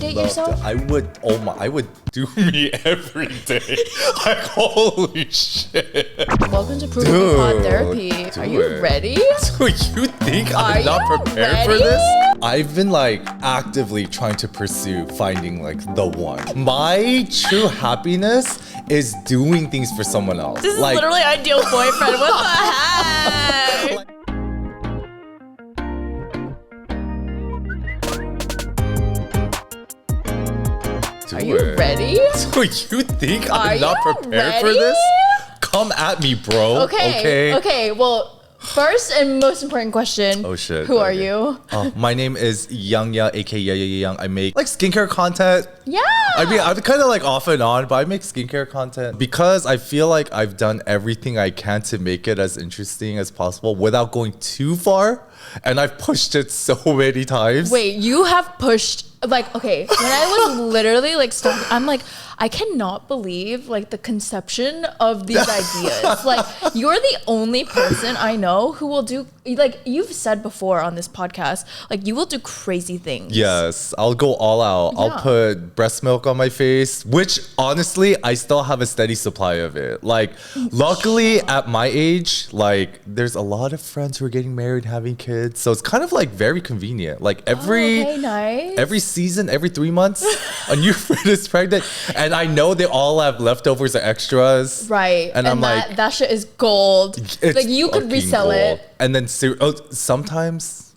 date yourself? I would do me every day. Like, holy shit. Welcome to Proof of Pod Therapy. Are you ready? So you think I'm not prepared for this? I've been like actively trying to pursue finding like the one. My true happiness is doing things for someone else. This is literally ideal boyfriend. What the heck? Are you ready? So you think I'm not prepared for this? Come at me, bro. Okay. Well, first and most important question. Oh shit. Who are you? My name is Young, aka yayayayoung. I make like skincare content. Yeah. I mean, I'm kind of like off and on, but I make skincare content because I feel like I've done everything I can to make it as interesting as possible without going too far. And I've pushed it so many times. Wait, you have pushed, like, okay, when I was literally like stuck, I'm like, I cannot believe like the conception of these ideas. Like, you're the only person I know who will do, like you've said before on this podcast, like you will do crazy things. Yes, I'll go all out. Yeah. I'll put breast milk on my face, which honestly, I still have a steady supply of it. Like, luckily at my age, like there's a lot of friends who are getting married, having kids. So it's kind of like very convenient. Like every season, every 3 months, a new friend is pregnant. And I know they all have leftovers or extras. Right. And I'm like, that shit is gold. Like you could resell it. And then sometimes,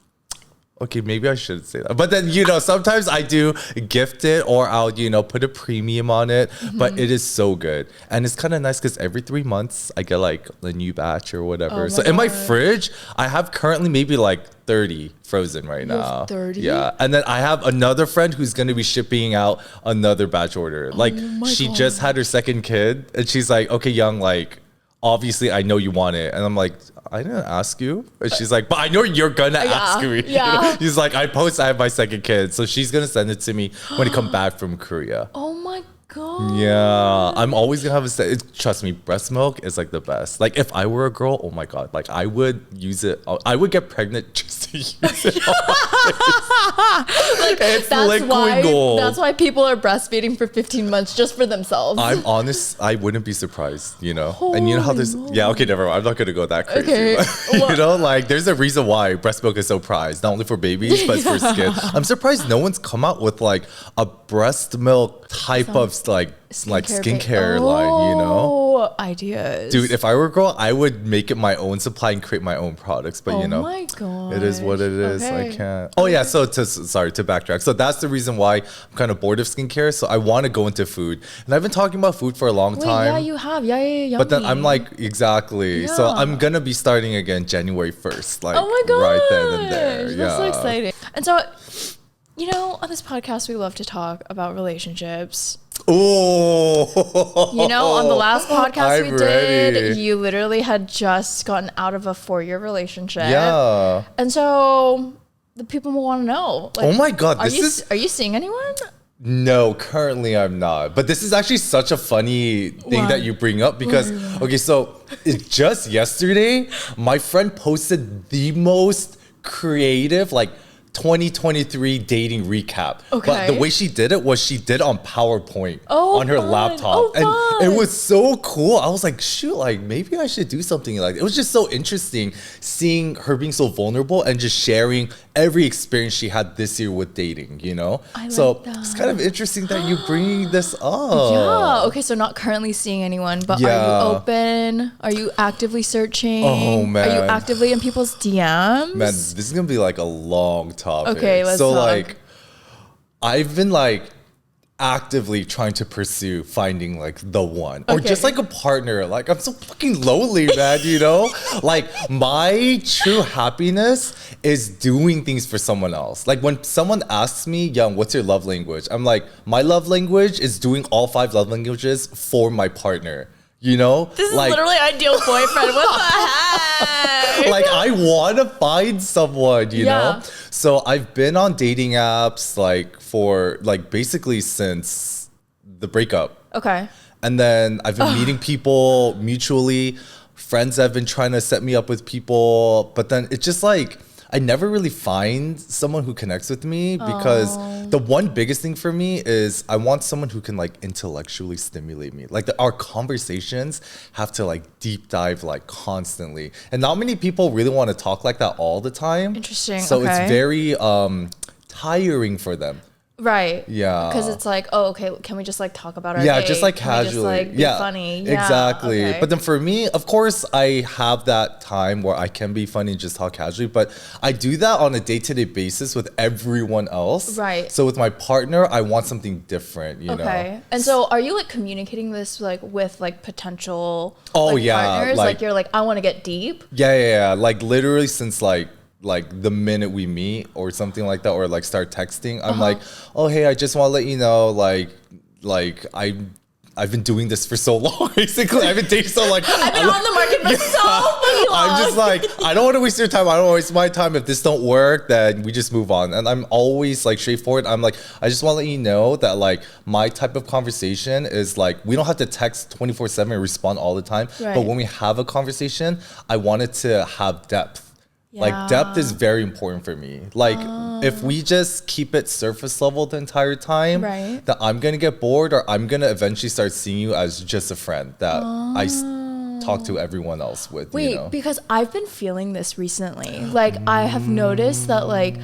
okay, maybe I shouldn't say that. But then, sometimes I do gift it or I'll, put a premium on it. Mm-hmm. But it is so good. And it's kind of nice because every 3 months I get like a new batch or whatever. Oh so in my fridge, I have currently maybe like 30 frozen right now. 30? Yeah. And then I have another friend who's going to be shipping out another batch order. Like she just had her second kid and she's like, okay, Young, like, obviously I know you want it. And I'm like, I didn't ask you. And she's like, but I know you're gonna ask me. Yeah. She's like, I have my second kid. So she's gonna send it to me when I come back from Korea. Oh my God. Yeah. I'm always gonna have trust me, breast milk is like the best. Like if I were a girl, oh my God, like I would use it. I would get pregnant just to use it. Like, it's liquid gold. That's why people are breastfeeding for 15 months just for themselves. I'm honest, I wouldn't be surprised, And you know how there's, okay, never mind. I'm not gonna go that crazy. Okay. But, like there's a reason why breast milk is so prized, not only for babies, but for skin. I'm surprised no one's come out with like a breast milk type of like skincare line, ideas. Dude, if I were a girl, I would make it my own supply and create my own products. But my God, it is what it is. Okay. I can't. Oh yeah, so to backtrack. So that's the reason why I'm kind of bored of skincare. So I want to go into food, and I've been talking about food for a long time. Yeah, you have. Yeah. But then I'm like, exactly. Yeah. So I'm gonna be starting again January 1st. Like, oh my God, right then and there. That's so exciting. And so, on this podcast, we love to talk about relationships. Oh, on the last podcast I'm we did, ready. you literally had just gotten out of a 4-year relationship. Yeah. And so the people will want to know. Like, oh my God, are you seeing anyone? No, currently I'm not. But this is actually such a funny thing that you bring up because, okay, so just yesterday, my friend posted the most creative, like, 2023 dating recap. Okay. But the way she did it was she did on PowerPoint on her laptop. Oh, and it was so cool. I was like, shoot, like maybe I should do something like that. It was just so interesting seeing her being so vulnerable and just sharing every experience she had this year with dating, So it's kind of interesting that you're bringing this up. Yeah. Okay, so not currently seeing anyone, but are you open? Are you actively searching? Oh, man. Are you actively in people's DMs? Man, this is going to be like a long topic. Okay, let's so talk. like I've been like actively trying to pursue finding like the one or just like a partner. Like I'm so fucking lonely, man, Like my true happiness is doing things for someone else. Like when someone asks me, Young, what's your love language? I'm like, my love language is doing all 5 love languages for my partner. This is like, literally ideal boyfriend. What the heck? Like I want to find someone, Yeah. So I've been on dating apps like for like basically since the breakup. Okay. And then I've been meeting people mutually. Friends have been trying to set me up with people, but then it's just like I never really find someone who connects with me because the one biggest thing for me is I want someone who can like intellectually stimulate me. Like our conversations have to like deep dive like constantly. And not many people really want to talk like that all the time. Interesting. So okay. it's very tiring for them. Right. Yeah. Because it's like, oh, okay, can we just like talk about our yeah, day? just like Can we casually. just, like, be funny? Yeah, exactly. okay. But then for me, of course, I have that time where I can be funny and just talk casually. But I do that on a day-to-day basis with everyone else. Right. So with my partner, I want something different, you know? Okay. And so are you like communicating this like with like potential Oh, yeah, partners? like- Like you're like, I want to get deep? Yeah. Like literally since like the minute we meet or something like that, or like start texting, I'm like, oh, hey, I just want to let you know, like I've been doing this for so long, basically. I've been dating so like I've been on the market for so fucking long. I'm just like, I don't want to waste your time. I don't want to waste my time. If this don't work, then we just move on. And I'm always like straightforward. I'm like, I just want to let you know that like my type of conversation is like, we don't have to text 24/7 and respond all the time. Right. But when we have a conversation, I want it to have depth. Like depth is very important for me. Like if we just keep it surface level the entire time, Right. that I'm gonna get bored, or I'm gonna eventually start seeing you as just a friend that talk to everyone else with. Wait, you know? because I've been feeling this recently. Like I have noticed that like,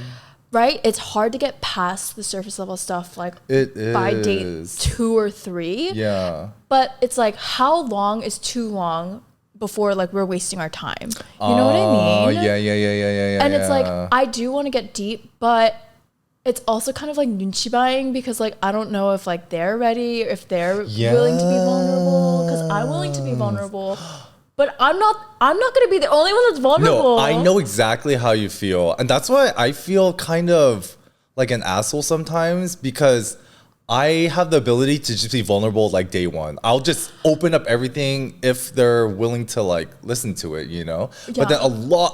right, it's hard to get past the surface level stuff like It by date is. 2 or 3. Yeah. But it's like, how long is too long before like we're wasting our time? You know what I mean? Yeah. And it's like, I do want to get deep, but it's also kind of like nunchi buying, because like I don't know if like they're ready, or if they're willing to be vulnerable, because I'm willing to be vulnerable, but I'm not gonna be the only one that's vulnerable. No, I know exactly how you feel. And that's why I feel kind of like an asshole sometimes, because I have the ability to just be vulnerable like day one. I'll just open up everything if they're willing to like listen to it, you know? But then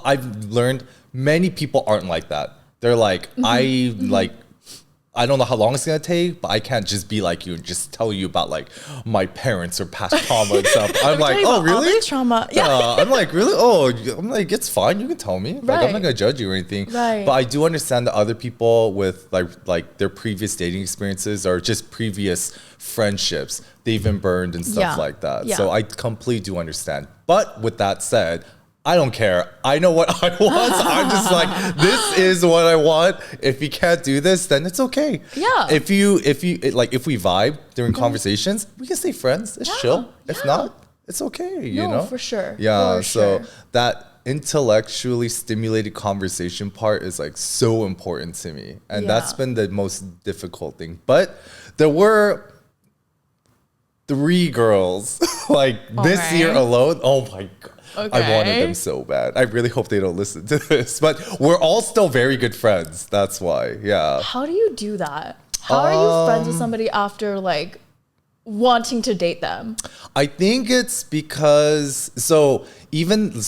I've learned many people aren't like that. They're like, I don't know how long it's gonna take, but I can't just be like you and just tell you about like my parents or past trauma and stuff. I'm like, oh really? Trauma. Yeah. I'm like, really? Oh, I'm like, it's fine. You can tell me. Like, I'm Right. not gonna judge you or anything. Right. But I do understand that other people with like their previous dating experiences or just previous friendships, they've been burned and stuff like that. Yeah. So I completely do understand. But with that said, I don't care. I know what I want. So I'm just like, this is what I want. If you can't do this, then it's okay. Yeah. If we vibe during conversations, we can stay friends. It's chill. If not, it's okay. You know, for sure. Yeah. For So sure. that intellectually stimulated conversation part is like so important to me, and that's been the most difficult thing. But there were 3 girls like this year alone. Oh my god. Okay. I wanted them so bad. I really hope they don't listen to this. But we're all still very good friends. That's why. Yeah. How do you do that? How are you friends with somebody after like wanting to date them? I think it's because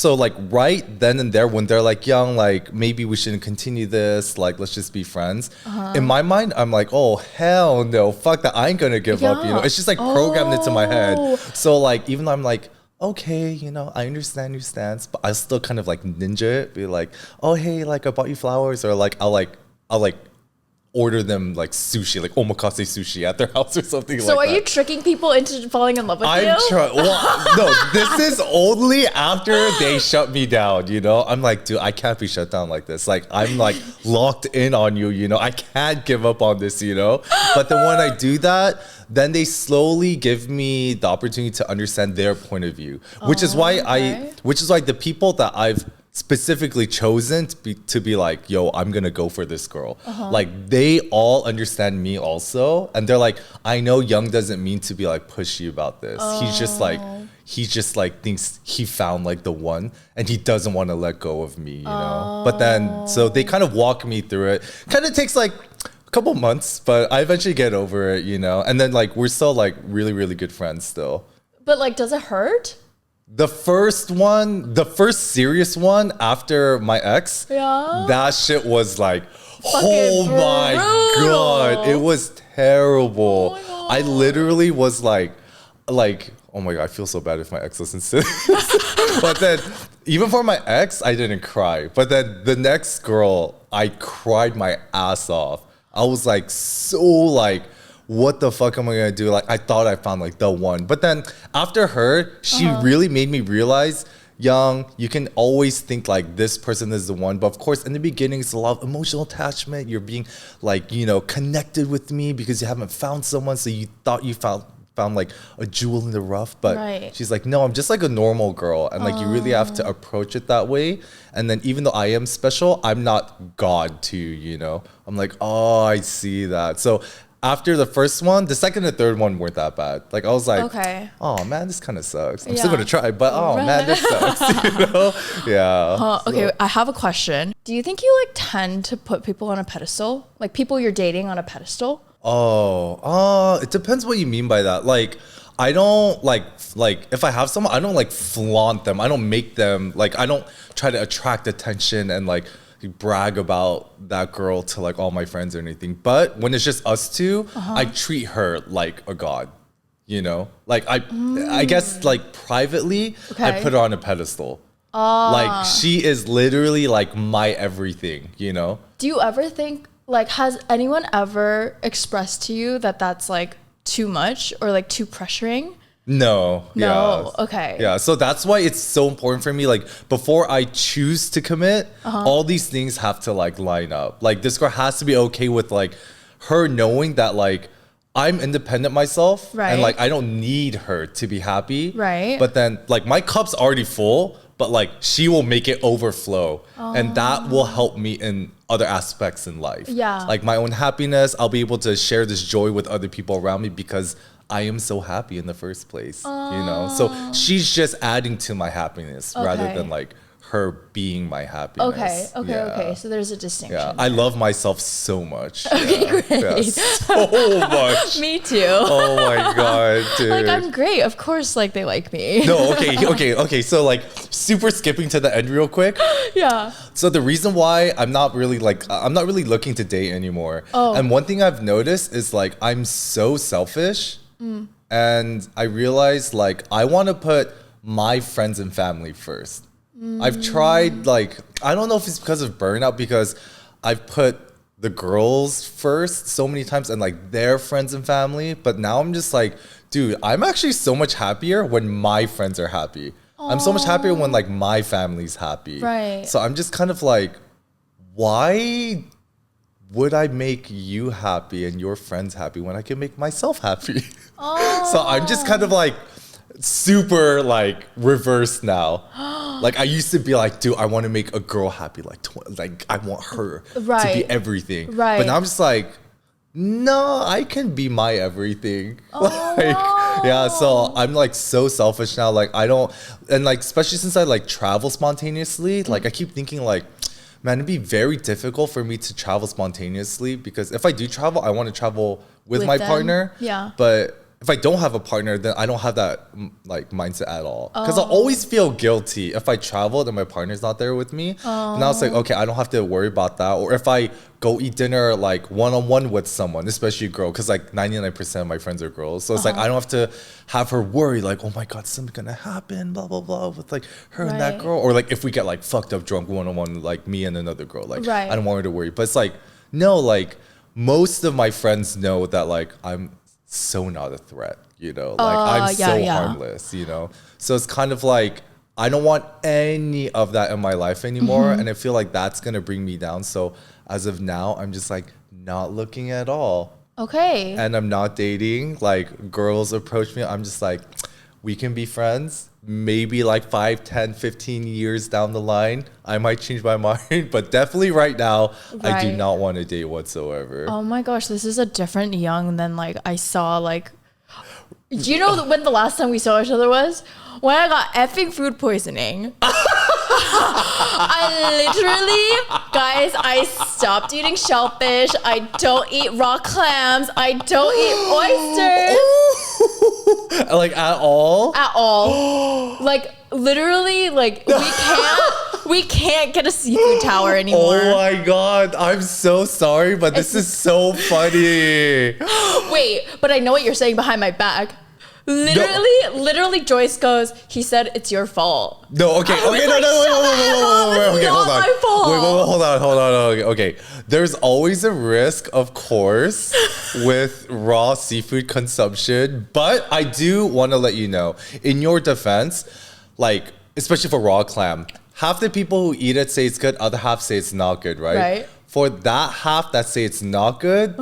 like right then and there when they're like young, like maybe we shouldn't continue this, like let's just be friends. In my mind, I'm like, oh hell no, fuck that, I ain't gonna give up, you know. It's just like programmed into my head. So like even though I'm like, okay, you know, I understand your stance, but I still kind of like ninja it, be like, oh hey, like I bought you flowers, or like I'll order them like sushi, like omakase sushi at their house or something like that. So are you tricking people into falling in love with you? No, this is only after they shut me down, you know? I'm like, dude, I can't be shut down like this. Like, I'm like locked in on you, you know? I can't give up on this, you know? But then when I do that, then they slowly give me the opportunity to understand their point of view, which is why the people that I've specifically chosen to be like, yo, I'm gonna go for this girl. Like they all understand me also, and they're like, I know Young doesn't mean to be like pushy about this. He just like thinks he found like the one, and he doesn't want to let go of me, you know. But then so they kind of walk me through it. Kind of takes like a couple months, but I eventually get over it, you know. And then like we're still like really, really good friends still. But like, does it hurt? The first serious one after my ex, that shit was like, oh my god, it was terrible. I literally was like, like, oh my God, I feel so bad if my ex listens to this. But then, even for my ex, I didn't cry. But then the next girl, I cried my ass off. I was like, so like, what the fuck am I gonna do? Like, I thought I found like the one. But then after her, she really made me realize, Young, you can always think like this person is the one. But of course, in the beginning, it's a lot of emotional attachment. You're being like, you know, connected with me because you haven't found someone. So you thought you found like a jewel in the rough, but she's like, no, I'm just like a normal girl, and like you really have to approach it that way. And then even though I am special, I'm not God too, you know. I'm like, oh, I see that. So after the first one, the second and third one weren't that bad. Like I was like, oh man, this kind of sucks. I'm still gonna try, but oh man, this sucks. You know? Yeah. Okay, I have a question. Do you think you like tend to put people on a pedestal, like people you're dating on a pedestal? It depends what you mean by that. Like, I don't like if I have someone, I don't like flaunt them. I don't make them like, I don't try to attract attention and like brag about that girl to like all my friends or anything. But when it's just us two, I treat her like a god, you know? Like I guess like privately, I put her on a pedestal. Like she is literally like my everything, you know? Do you ever think, like, has anyone ever expressed to you that that's like too much or like too pressuring? No. Yeah. Okay. Yeah. So that's why it's so important for me. Like before I choose to commit, all these things have to like line up. Like this girl has to be okay with like her knowing that like I'm independent myself and like I don't need her to be happy. Right. But then like my cup's already full, but like she will make it overflow, and that will help me in other aspects in life. Yeah. Like my own happiness, I'll be able to share this joy with other people around me because I am so happy in the first place, you know? So she's just adding to my happiness rather than like her being my happiness. Okay. So there's a distinction. Yeah, I love myself so much. Okay, great. Yeah, so much. Me too. Oh my God, dude. Like I'm great. Of course, like they like me. No, okay. So like super skipping to the end real quick. Yeah. So the reason why I'm not really looking to date anymore. And one thing I've noticed is like I'm so selfish. And I realized like I want to put my friends and family first. I've tried like, I don't know if it's because of burnout, because I've put the girls first so many times and like their friends and family. But now I'm just like, dude, I'm actually so much happier when my friends are happy. I'm so much happier when like my family's happy. Right. So I'm just kind of like, why would I make you happy and your friends happy when I can make myself happy? So I'm just kind of like super like reversed now. Like I used to be like, dude, I want to make a girl happy. Like I want her to be everything. Right. But now I'm just like, no, I can be my everything. Yeah, so I'm like so selfish now. Like I don't, and like especially since I like travel spontaneously, like I keep thinking like, man, it'd be very difficult for me to travel spontaneously, because if I do travel, I want to travel with my partner. Yeah. But if I don't have a partner, then I don't have that like mindset at all. Because I'll always feel guilty if I travel and my partner's not there with me. And I was like, okay, I don't have to worry about that. Or if I go eat dinner like one-on-one with someone, especially a girl, because like 99% of my friends are girls. So it's like I don't have to have her worry like, oh my God, something's gonna happen, blah, blah, blah, with like her and that girl. Or like if we get like fucked up drunk one-on-one, like me and another girl, like I don't want her to worry. But it's like, no, like most of my friends know that like I'm so not a threat, you know, like I'm so harmless, you know. So it's kind of like I don't want any of that in my life anymore, and I feel like that's gonna bring me down. So as of now, I'm just like not looking at all. Okay. And I'm not dating. Like girls approach me, I'm just like, we can be friends. Maybe like 5, 10, 15 years down the line, I might change my mind. But definitely right now, I do not want to date whatsoever. Oh my gosh, this is a different Young than like I saw like... Do you know when the last time we saw each other was? When I got effing food poisoning. I literally, guys, I stopped eating shellfish. I don't eat raw clams. I don't eat oysters. Like at all? At all. Like literally, like we can't get a seafood tower anymore. Oh my God, I'm so sorry, but this is so funny. Wait, but I know what you're saying behind my back. Literally, Joyce goes, he said it's your fault. No, okay, no, wait, okay, hold on. My fault. Wait, hold on. Okay, there's always a risk, of course, with raw seafood consumption, but I do want to let you know, in your defense, like, especially for raw clam, half the people who eat it say it's good, other half say it's not good, right? Right. For that half that say it's not good,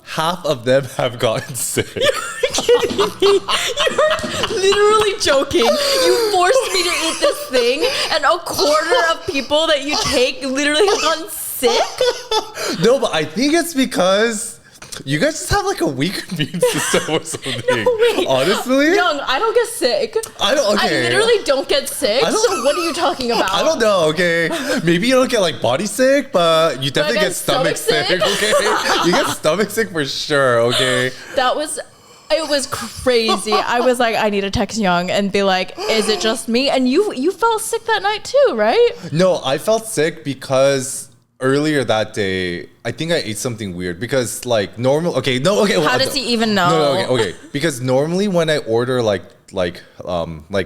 half of them have gotten sick. You're kidding me. You're literally joking. You forced me to eat this thing, and a quarter of people that you take literally have gotten sick? No, but I think it's because you guys just have like a weaker immune system or something. No, wait. Honestly? Young, I don't get sick. I literally don't get sick. So what are you talking about? I don't know, okay? Maybe you don't get like body sick, but you definitely get stomach sick, okay? You get stomach sick for sure, okay? It was crazy. I was like, I need to text Young and be like, is it just me? And you felt sick that night too, right? No, I felt sick because earlier that day, I think I ate something weird because like normal. How does he even know? No, okay. Because normally when I order like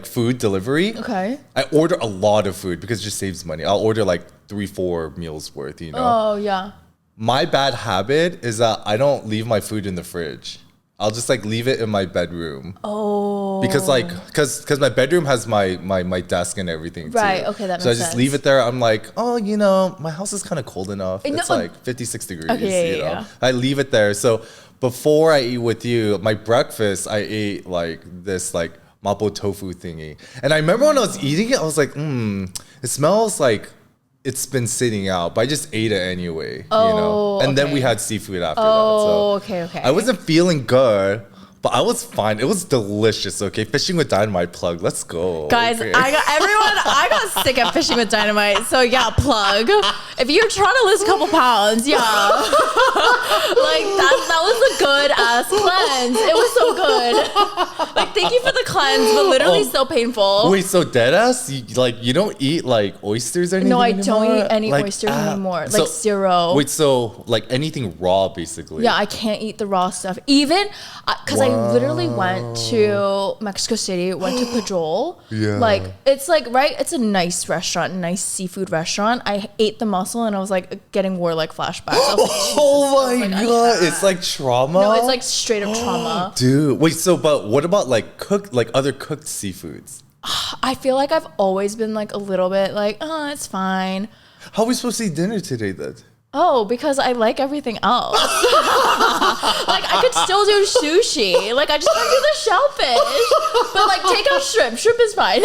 food delivery, okay, I order a lot of food because it just saves money. I'll order like 3-4 meals worth, you know. Oh yeah. My bad habit is that I don't leave my food in the fridge. I'll just like leave it in my bedroom. Oh. Because my bedroom has my desk and everything too. Right, okay, that makes sense. So I just leave it there. I'm like, oh, you know, my house is kind of cold enough. It's like 56 degrees, okay, you know. Yeah. I leave it there. So before I eat with you, my breakfast, I ate like this like mapo tofu thingy. And I remember when I was eating it, I was like, it smells like it's been sitting out, but I just ate it anyway, you know? And then we had seafood after that. So Okay. I wasn't feeling good, but I was fine. It was delicious, okay? Fishing with Dynamite plug. Let's go. Guys, okay? I got sick at Fishing with Dynamite. So yeah, plug. If you're trying to lose a couple pounds, yeah. Like that was a good ass cleanse. It was so good. Like thank you for the cleanse, but literally so painful. Wait, so dead ass? You don't eat like oysters or anything? No, I anymore? don't eat any like, oysters anymore. Like so, zero. Wait, so like anything raw basically? Yeah, I can't eat the raw stuff. Even because I literally went to Mexico City, went to Pajol. Yeah. Like it's like it's a nice restaurant, nice seafood restaurant. I ate the mussel and I was like getting warlike flashbacks. I was like, oh my god, it's like trauma. No, it's like straight up trauma. Dude, wait, so but what about like other cooked seafoods? I feel like I've always been like a little bit like, oh, it's fine. How are we supposed to eat dinner today then? Oh, because I like everything else. Like I could still do sushi. Like I just can't do the shellfish. But like take out shrimp. Shrimp is fine.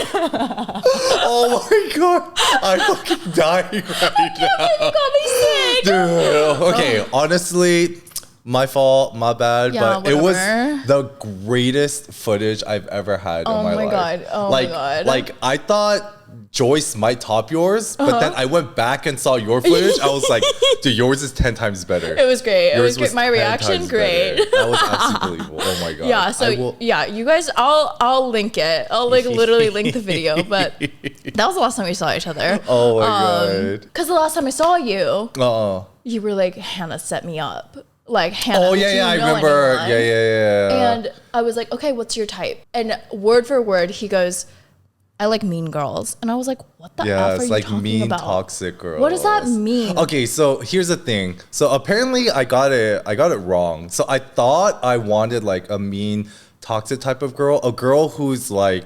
Oh my god, I'm fucking dying right now. You got me sick. Dude, okay, honestly, my fault, my bad, Yeah, but it was whatever. the greatest footage I've ever had in my life. God. Oh my god. Like I thought Joyce might top yours, but then I went back and saw your footage. I was like, dude, yours is 10 times better. It was great. Yours It was great. My 10 reaction, times great. better. That was absolutely unbelievable. Oh my god. Yeah, so yeah, you guys, I'll link it. I'll like literally link the video, but that was the last time we saw each other. Oh my god. Because the last time I saw you, Uh-uh. you were like, Hannah set me up. Like Hannah. Oh do yeah, you I know remember. anyone? Yeah. And I was like, okay, what's your type? And word for word, he goes, I like mean girls. And I was like, what the F are it's you like talking mean, about? toxic girls. What does that mean? Okay, so here's the thing. So apparently I got it wrong. So I thought I wanted like a mean, toxic type of girl, a girl who's like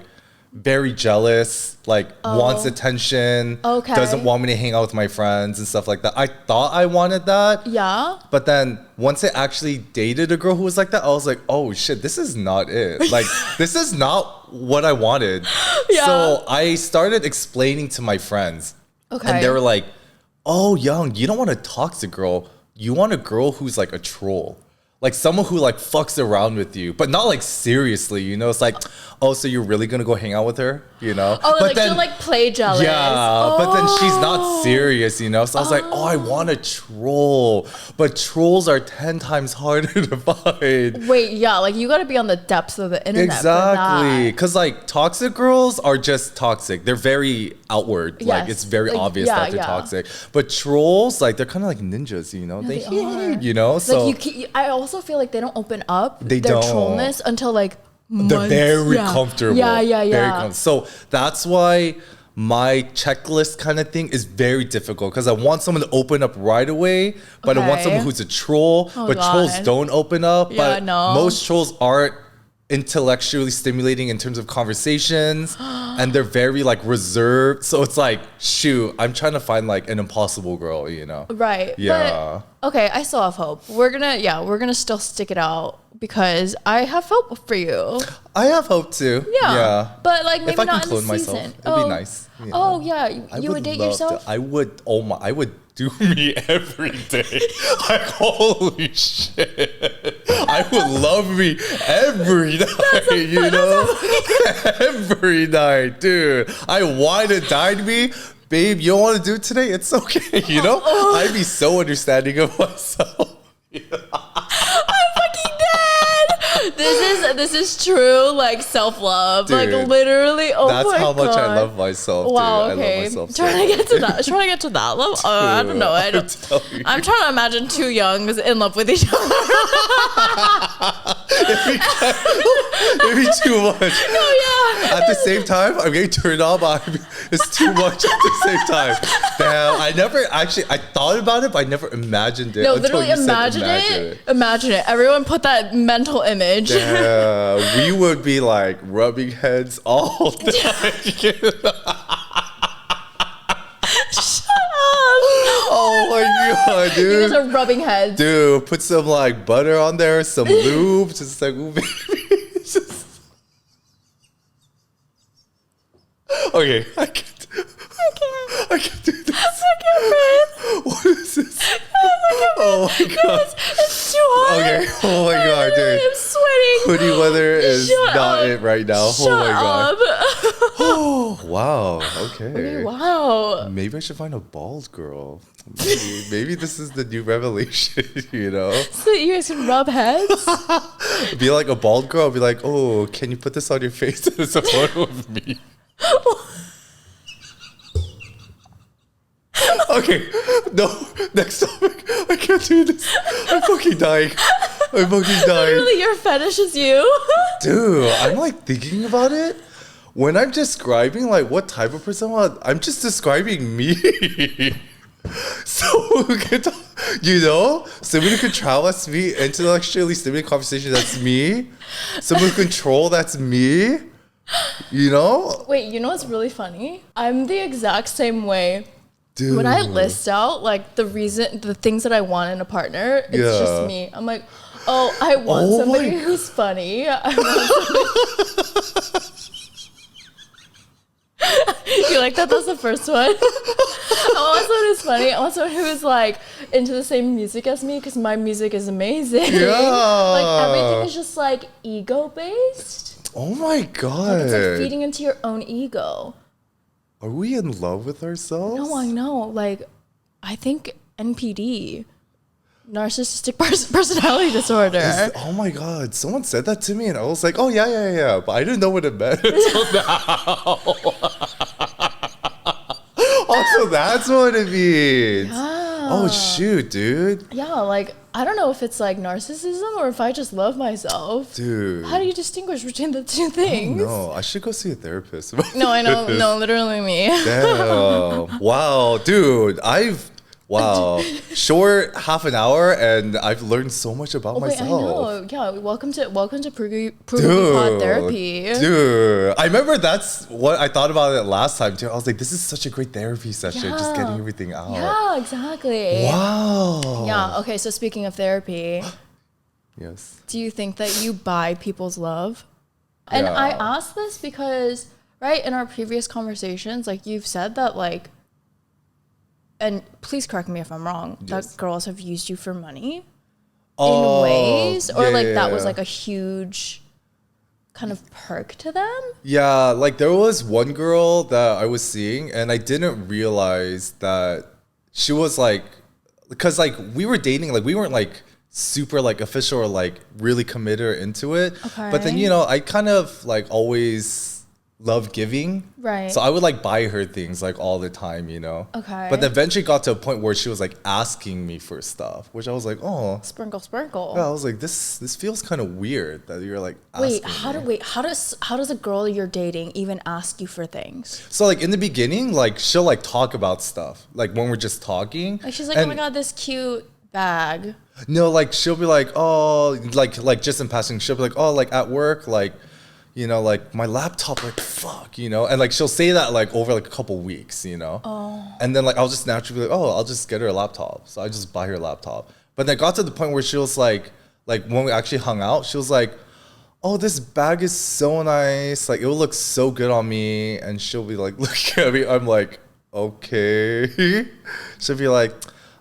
very jealous, like wants attention, doesn't want me to hang out with my friends and stuff like that. I thought I wanted that. Yeah. But then once I actually dated a girl who was like that, I was like, oh shit, this is not it. Like, this is not what I wanted. Yeah. So I started explaining to my friends. Okay. And they were like, oh, Young, you don't want a toxic girl. You want a girl who's like a troll. Like someone who like fucks around with you, but not like seriously, you know? It's like, oh, so you're really gonna go hang out with her, you know? Oh, but like then, she'll like play jealous. yeah, but then she's not serious, you know? So I was like, oh, I want a troll. But trolls are 10 times harder to find. Wait, yeah, like you gotta be on the depths of the internet. Exactly. Because like toxic girls are just toxic. They're very outward. Yes. Like it's very Like, obvious yeah, that they're yeah. toxic. But trolls, like they're kind of like ninjas, you know? They are. You know? So Like I also feel like they don't open up They their don't. trollness until like months. They're very comfortable. Yeah. So that's why my checklist kind of thing is very difficult, because I want someone to open up right away, but I want someone who's a troll. But trolls don't open up. Yeah, but most trolls aren't intellectually stimulating in terms of conversations, and they're very like reserved. So it's like, shoot, I'm trying to find like an impossible girl, you know? Right. Yeah. But, okay, I still have hope. We're gonna still stick it out because I have hope for you. I have hope too. Yeah. But like maybe if I not can clone in the season. myself, it'd be nice. You know? Oh yeah, you would date yourself? I would. Oh my! I would do me every day. Like holy shit! I would love me every night. You know, every night, dude. I wine and dine me. Babe, you don't want to do it today? It's okay. You know, I'd be so understanding of myself. I'm fucking dead. This is true, like self-love. Dude, like literally, that's my how God. much I love myself. Wow, dude. okay. I love myself. Trying to get to that level. I don't know. I'm trying to imagine two youngs in love with each other. Maybe too much. No, yeah. At the same time, I'm getting turned on, but it's too much at the same time. Damn, I thought about it, but I never imagined it. No, literally imagine it. Imagine it. Everyone put that mental image. Yeah, we would be like rubbing heads all day. Shut up. Oh my God, dude. You guys are rubbing heads. Dude, put some like butter on there, some lube, just like, ooh, baby. Okay, I can't do this. I can't breathe. What is this? Oh my God. It's too hot. Okay. Oh my God, dude. I'm sweating. Hoodie weather is Shut not up. it right now. Shut Oh my God. up. Oh, wow. Okay. Wow. Maybe I should find a bald girl. Maybe this is the new revelation, you know? So you guys can rub heads? Be like a bald girl. Be like, oh, can you put this on your face? It's a photo of me. Okay, no, next topic. I can't do this. I'm fucking dying. Literally, your fetish is you? Dude, I'm like thinking about it. When I'm describing like what type of person I'm just describing me. So who could, you know, someone who can travel, that's me. Intellectually stimulating conversation, that's me. Someone who control, that's me. You know? Wait, you know what's really funny? I'm the exact same way. Dude. When I list out like the things that I want in a partner, it's just me. I'm like, oh, I want somebody who's funny. I want somebody. You like that? That's the first one. I want someone who's funny. I want someone who is like into the same music as me because my music is amazing. Yeah. Like everything is just like ego based. Oh my God. Like, it's like feeding into your own ego. Are we in love with ourselves? No, I know. Like, I think NPD, narcissistic personality disorder. Oh my God. Someone said that to me and I was like, oh yeah. But I didn't know what it meant until now. Also, that's what it means. Yeah. Oh shoot, dude. Yeah, like, I don't know if it's like narcissism or if I just love myself. Dude. How do you distinguish between the two things? No, I should go see a therapist. No, I know. No, literally me. Damn. Wow, dude. Wow. Short half an hour and I've learned so much about myself. I know. Yeah, welcome to Prugi Pod Therapy. Dude. I remember that's what I thought about it last time too. I was like, this is such a great therapy session, just getting everything out. Yeah, exactly. Wow. Yeah, okay, so speaking of therapy. Yes. Do you think that you buy people's love? And I ask this because, right, in our previous conversations, like you've said that like, and please correct me if I'm wrong, that girls have used you for money in ways, or that was like a huge kind of perk to them. Yeah, like there was one girl that I was seeing and I didn't realize that she was like, because like we were dating, like we weren't like super like official or like really committed or into it. Okay. But then, you know, I kind of like always love giving. Right. So I would like buy her things like all the time, you know? Okay. But then eventually got to a point where she was like asking me for stuff, which I was like, oh. Sprinkle, sprinkle. Yeah, I was like, this feels kind of weird that you're like asking How does a girl you're dating even ask you for things? So like in the beginning, like she'll like talk about stuff. Like when we're just talking. Like she's like, oh my God, this cute bag. No, like she'll be like, oh, like just in passing, she'll be like, oh, like at work, like, you know, like my laptop, like fuck, you know, and like she'll say that like over like a couple weeks, you know, and then like I'll just naturally be like, oh, I'll just get her a laptop, so I just buy her a laptop. But then it got to the point where she was like when we actually hung out, she was like, oh, this bag is so nice, like it will look so good on me, and she'll be like, look at me, I'm like, okay, she'll be like,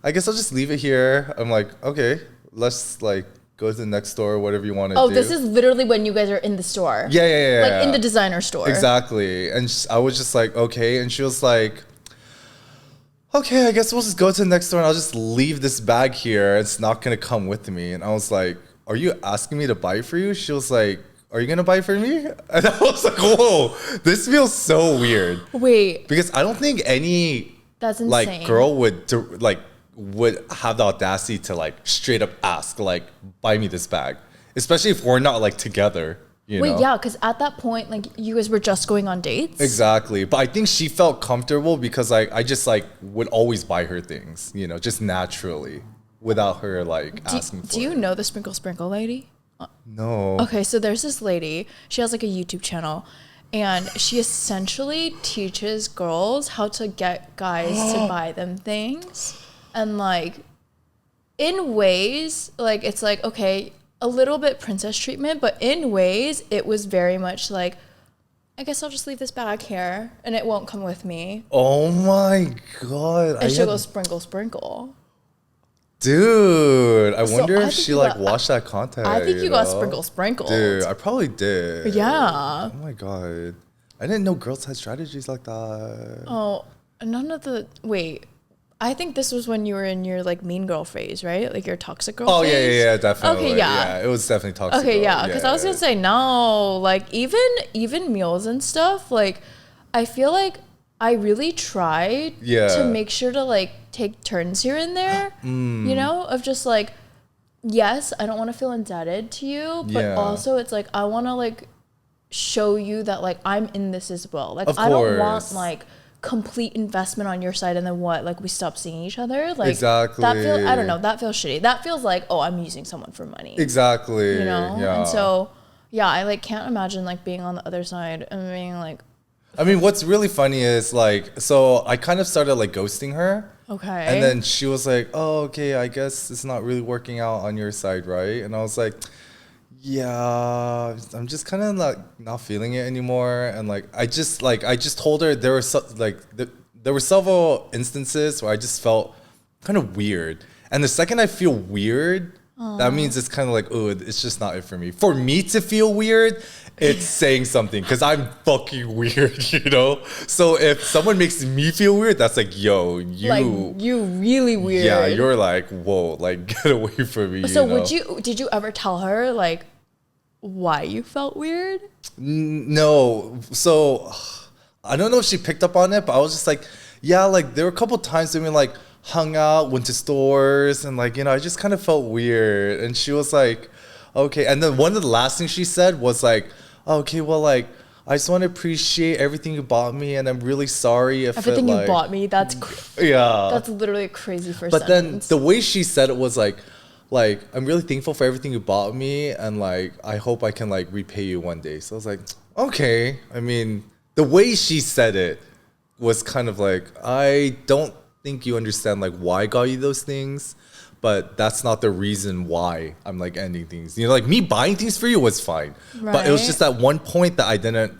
I guess I'll just leave it here. I'm like, okay, let's like go to the next store, whatever you want to do. Oh, this is literally when you guys are in the store. Yeah. Like in the designer store. Exactly. And I was just like, okay. And she was like, okay, I guess we'll just go to the next store and I'll just leave this bag here. It's not going to come with me. And I was like, are you asking me to buy it for you? She was like, are you going to buy it for me? And I was like, whoa, this feels so weird. Wait. Because I don't think any That's insane. like girl would have the audacity to like straight up ask, like, buy me this bag, especially if we're not like together, you know? Yeah, because at that point, like you guys were just going on dates. Exactly. But I think she felt comfortable because I just like would always buy her things, you know, just naturally without her like asking for it. Do you know the Sprinkle Sprinkle lady? No. Okay, so there's this lady, she has like a YouTube channel, and she essentially teaches girls how to get guys to buy them things. And like in ways, like it's like, okay, a little bit princess treatment, but in ways it was very much like, I guess I'll just leave this bag here and it won't come with me. Oh my God. And she'll go sprinkle, sprinkle. Dude, I wonder if she like watched that content. I think you got sprinkle, sprinkle. Dude, I probably did. Yeah. Oh my God. I didn't know girls had strategies like that. Oh, wait. I think this was when you were in your like mean girl phase, right? Like your toxic girl phase? Yeah, definitely. Okay, yeah. It was definitely toxic. Okay, yeah, because I was gonna say no, like even meals and stuff. Like, I feel like I really tried to make sure to like take turns here and there. You know, of just like, yes, I don't want to feel indebted to you, but also it's like I want to like show you that like I'm in this as well. Like I don't want like complete investment on your side and then what, like we stop seeing each other, like exactly. I don't know, that feels shitty. That feels like, oh, I'm using someone for money, exactly, you know. And so I like can't imagine like being on the other side and being like, I mean, what's really funny is like, so I kind of started like ghosting her, okay, and then she was like, oh, okay, I guess it's not really working out on your side, right? And I was like, yeah, I'm just kind of not feeling it anymore. And like I just told her there were several instances where I just felt kind of weird. And the second I feel weird, that means it's kind of like, oh, it's just not it for me. For me to feel weird, it's saying something because I'm fucking weird, you know? So if someone makes me feel weird, that's like, yo, you really weird. Yeah, you're like, whoa, like get away from me. So did you ever tell her like why you felt weird? No. So I don't know if she picked up on it, but I was just like, yeah, like there were a couple times when we like hung out, went to stores, and like, you know, I just kind of felt weird. And she was like, okay. And then one of the last things she said was like, okay, well, like, I just want to appreciate everything you bought me, and I'm really sorry if everything you bought me. That's that's literally a crazy first sentence. Then the way she said it was like I'm really thankful for everything you bought me, and like I hope I can like repay you one day. So I was like, okay. I mean, the way she said it was kind of like, I don't think you understand like why I got you those things, but that's not the reason why I'm like ending things. You know, like me buying things for you was fine, but it was just that one point that I didn't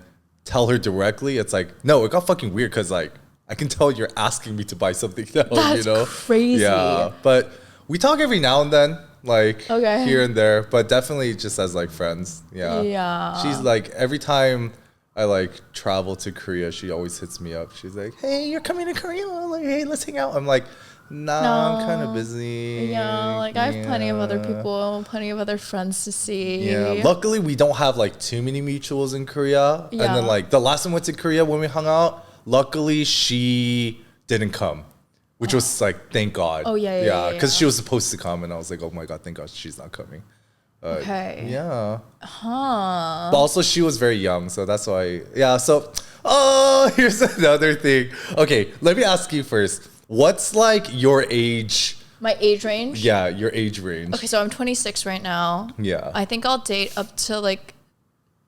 tell her directly. It's like, no, it got fucking weird because like I can tell you're asking me to buy something now. That's you know, crazy. Yeah, but we talk every now and then, like here and there, but definitely just as like friends. Yeah. She's like, every time I like travel to Korea, she always hits me up. She's like, hey, you're coming to Korea? I'm like, hey, let's hang out. I'm like, nah, I'm kind of busy. Yeah, like I have plenty of other people, plenty of other friends to see. Yeah, luckily we don't have like too many mutuals in Korea. Yeah. And then like the last time we went to Korea when we hung out, luckily she didn't come, which was like, thank God. Oh, yeah. Because she was supposed to come and I was like, oh my God, thank God she's not coming. Okay. Yeah. Huh. But also she was very young, so that's why. Yeah, so, here's another thing. Okay, let me ask you first. What's like your age? My age range? Yeah, your age range. Okay, so I'm 26 right now. Yeah. I think I'll date up to like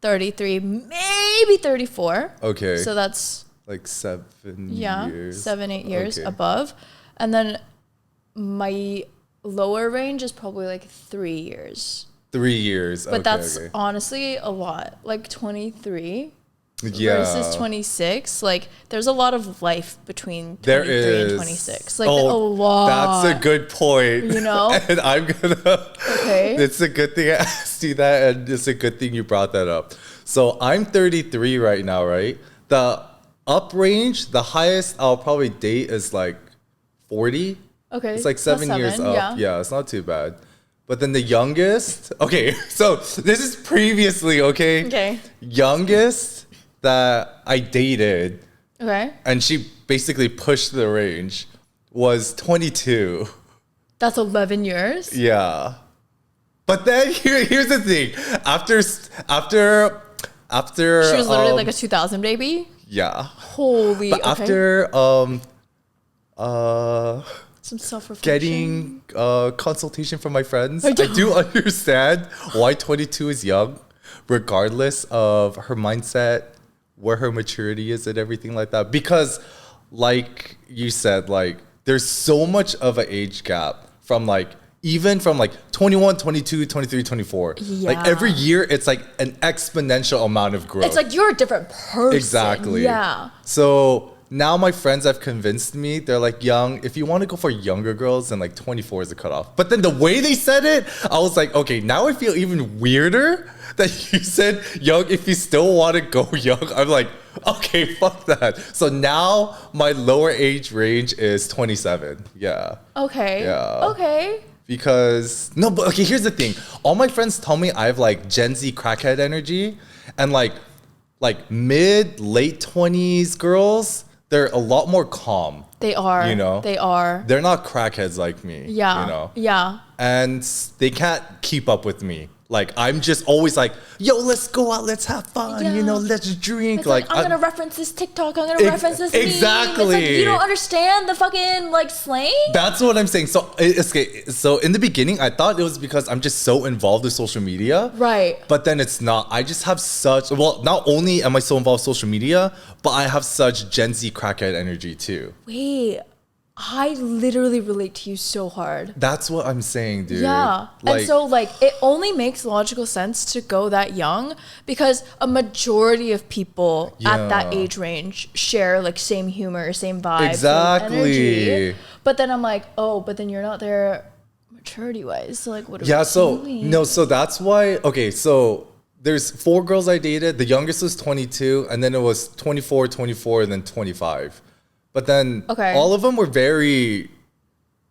33, maybe 34. Okay. So that's like 7 yeah, years. 7-8 years Okay. above. And then my lower range is probably like 3 years. 3 years. But okay, that's okay. honestly a lot. Like 23 Yeah. versus 26. Like there's a lot of life between 23 There and is 26. Like a lot. That's a good point. You know? And I'm gonna. Okay. It's a good thing I asked you that, and it's a good thing you brought that up. So I'm 33 right now, right? The up range, the highest I'll probably date is like 40. Okay. It's like plus 7 years up. Yeah. Yeah, it's not too bad. But then the youngest, okay, so this is previously, okay? Okay. Youngest that I dated, Okay. and she basically pushed the range, was 22. That's 11 years. Yeah. But then here's the thing. After She was literally like a 2000 baby. yeah. Holy. But okay. after Some self-reflection. getting consultation from my friends, I do understand why 22 is young, regardless of her mindset, where her maturity is and everything like that. Because like you said, like there's so much of an age gap from like even from like 21, 22, 23, 24. Yeah. Like every year it's like an exponential amount of growth. It's like you're a different person. Exactly. Yeah. So now my friends have convinced me, they're like, young, if you want to go for younger girls, then like 24 is the cutoff. But then the way they said it, I was like, okay, now I feel even weirder that you said young, if you still want to go young. I'm like, okay, fuck that. So now my lower age range is 27. Yeah. Okay. Yeah. Okay. Because no, but okay, here's the thing. All my friends tell me I have like Gen Z crackhead energy, and like mid late 20s girls, they're a lot more calm. They are. You know? They are. They're not crackheads like me. Yeah. You know? Yeah. And they can't keep up with me. Like I'm just always like, yo, let's go out, let's have fun, Yeah. you know, let's drink. It's like, I'm gonna reference this TikTok. I'm gonna reference this meme. Exactly. It's like you don't understand the fucking like slang. That's what I'm saying. So, okay, so in the beginning, I thought it was because I'm just so involved with social media. Right. But then it's not. I just have such, well, not only am I so involved with social media, but I have such Gen Z crackhead energy too. Wait, I literally relate to you so hard. That's what I'm saying, dude. Yeah. Like, and so like it only makes logical sense to go that young because a majority of people at that Yeah. age range share like same humor, same vibe, Exactly. same energy. But then I'm like, oh, but then you're not there maturity wise. So like what are yeah, we so, doing? no, so that's why, okay, so there's 4 girls I dated. The youngest was 22, and then it was 24, 24, and then 25. But then Okay. all of them were very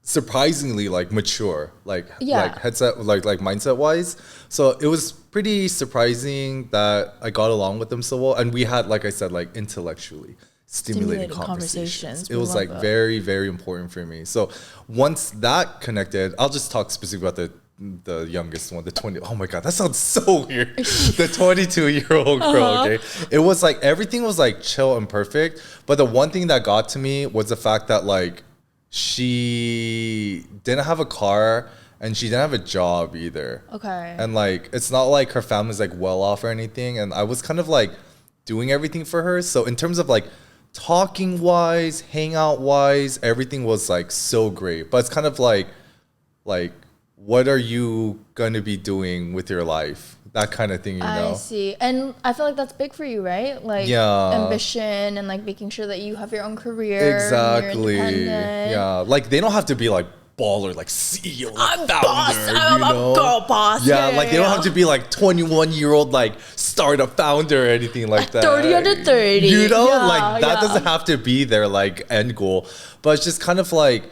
surprisingly like mature, like Yeah. like headset, like mindset wise. So it was pretty surprising that I got along with them so well, and we had, like I said, like intellectually stimulating Stimulating conversations. conversations. It We was love like that. very, very important for me. So once that connected, I'll just talk specifically about the youngest one, the 20. Oh my God, that sounds so weird. The 22-year-old girl, okay? It was like, everything was like chill and perfect. But the one thing that got to me was the fact that like, she didn't have a car and she didn't have a job either. Okay. And like, it's not like her family's like well off or anything. And I was kind of like doing everything for her. So in terms of like talking wise, hangout wise, everything was like so great. But it's kind of like, what are you gonna be doing with your life? That kind of thing, you know? I see. And I feel like that's big for you, right? Like Yeah. ambition and like making sure that you have your own career. Exactly. And you're independent. Yeah. Like they don't have to be like baller, like CEO, like I'm founder, boss. you I'm know? a girl boss. Yeah, like they don't have to be like 21-year-old like startup founder or anything like that. 30 under 30. You know, Yeah, like that yeah. doesn't have to be their like end goal. But it's just kind of like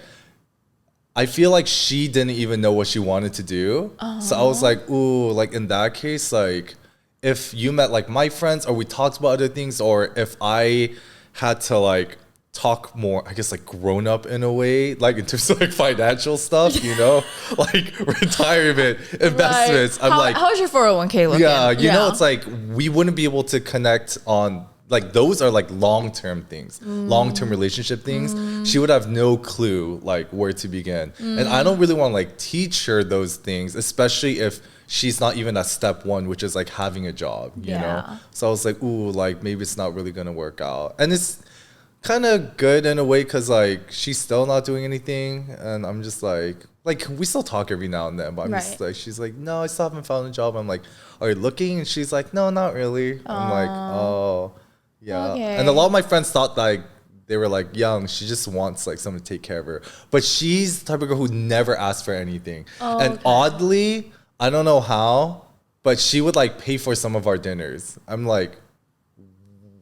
I feel like she didn't even know what she wanted to do. So I was like, ooh, like in that case, like if you met like my friends or we talked about other things, or if I had to like talk more, I guess like grown up in a way, like in terms of like financial stuff, you know, like retirement, investments. Right. I'm like, how's your 401k looking? yeah, you know, it's like we wouldn't be able to connect on like those are like long-term things, long-term relationship things. She would have no clue like where to begin. And I don't really want to like teach her those things, especially if she's not even at step one, which is like having a job, you know? So I was like, ooh, like maybe it's not really gonna work out. And it's kind of good in a way because like she's still not doing anything. And I'm just like we still talk every now and then, but I'm just like, she's like, no, I still haven't found a job. I'm like, are you looking? And she's like, no, not really. I'm like, oh. Yeah, okay. And a lot of my friends thought like they were like, young, she just wants like someone to take care of her. But she's the type of girl who never asked for anything. And oddly, I don't know how, but she would like pay for some of our dinners. I'm like,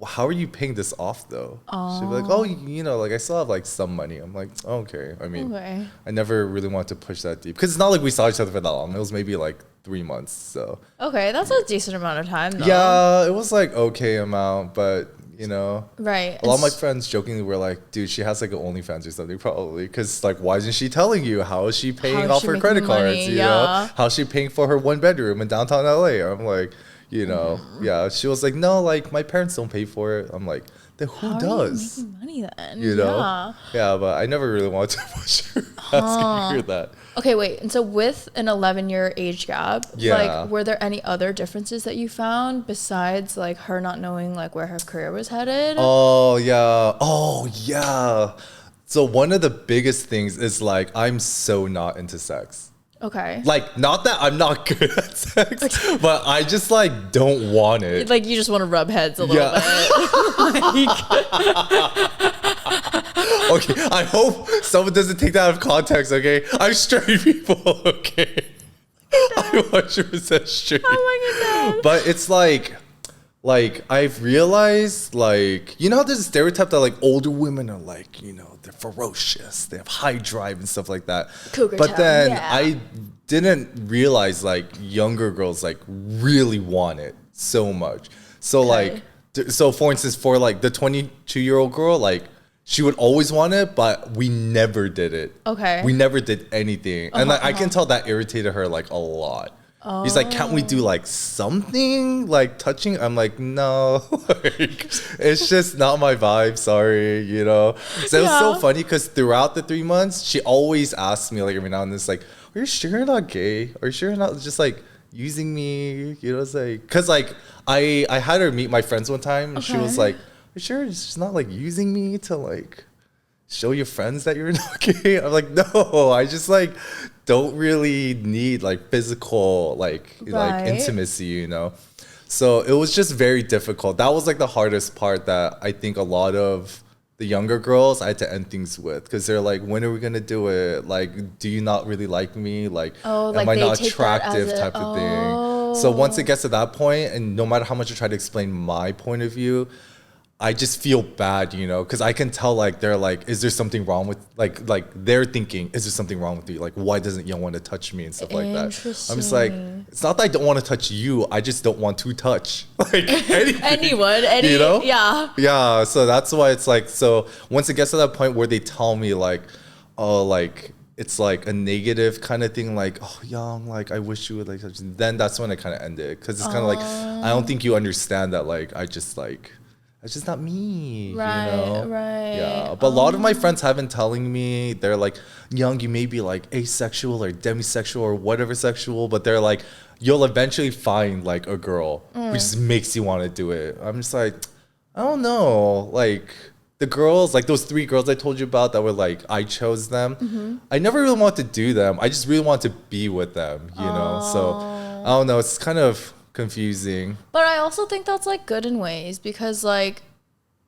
how are you paying this off though? She'd be like, oh, you know, like I still have like some money. I'm like, okay. I mean, I never really wanted to push that deep because it's not like we saw each other for that long. It was maybe like 3 months. So okay, that's a decent amount of time though. Yeah, it was like okay amount, but you know, right. A lot of my friends jokingly were like, dude, she has like an OnlyFans or something probably, because like why isn't she telling you? How is she paying off her credit cards? You know, how's she paying for her 1 bedroom in downtown LA? I'm like, you know, yeah. She was like, no, like my parents don't pay for it. I'm like, then who does? Are you making money then? You know, yeah, but I never really wanted to push her asking her that. Okay, wait. And so with an 11-year age gap, like were there any other differences that you found besides like her not knowing like where her career was headed? Oh yeah. So one of the biggest things is like I'm so not into sex. Okay. Like not that I'm not good at sex, but I just like don't want it. Like you just want to rub heads a little bit. Okay, I hope someone doesn't take that out of context, okay? I'm straight people, okay? I'm 100% straight. Oh my goodness. But it's like I've realized, like, you know how there's a stereotype that like older women are like, you know, they're ferocious, they have high drive and stuff like that. Cougar but town, then I didn't realize like younger girls like really want it so much. So like, so for instance, for like the 22-year-old girl, like she would always want it, but we never did it. Okay. We never did anything. And like, I can tell that irritated her like a lot. He's like, can't we do like something like touching? I'm like, no, like, it's just not my vibe. Sorry, you know. So it was so funny because throughout the 3 months, she always asks me like every now and then, it's like, are you sure you're not gay? Are you sure you're not just like using me? You know, it's like, cause like I had her meet my friends one time, and she was like, are you sure it's just not like using me to like show your friends that you're not gay? I'm like, no, I just like don't really need like physical like intimacy, you know. So it was just very difficult. That was like the hardest part that I think a lot of the younger girls I had to end things with, because they're like, when are we gonna do it? Like, do you not really like me? Like, am I not attractive type of thing? So once it gets to that point, and no matter how much I try to explain my point of view, I just feel bad, you know, because I can tell like they're like, is there something wrong with like they're thinking, is there something wrong with you? Like, why doesn't Young want to touch me and stuff like that? I'm just like, it's not that I don't want to touch you, I just don't want to touch like anyone, you know? Yeah. So that's why it's like, so once it gets to that point where they tell me like, oh, like it's like a negative kind of thing, like, oh, Young, like I wish you would like touch me, then that's when I kind of end it, because it's kind of like, I don't think you understand that like I just like, it's just not me, right, you know? Right. Yeah, but a lot of my friends have been telling me, they're like, Young, you may be like asexual or demisexual or whatever sexual, but they're like, you'll eventually find like a girl who just makes you want to do it. I'm just like, I don't know. Like the girls, like those 3 girls I told you about that were like, I chose them. I never really wanted to do them. I just really wanted to be with them, you know? So I don't know. It's kind of confusing. But I also think that's like good in ways, because like,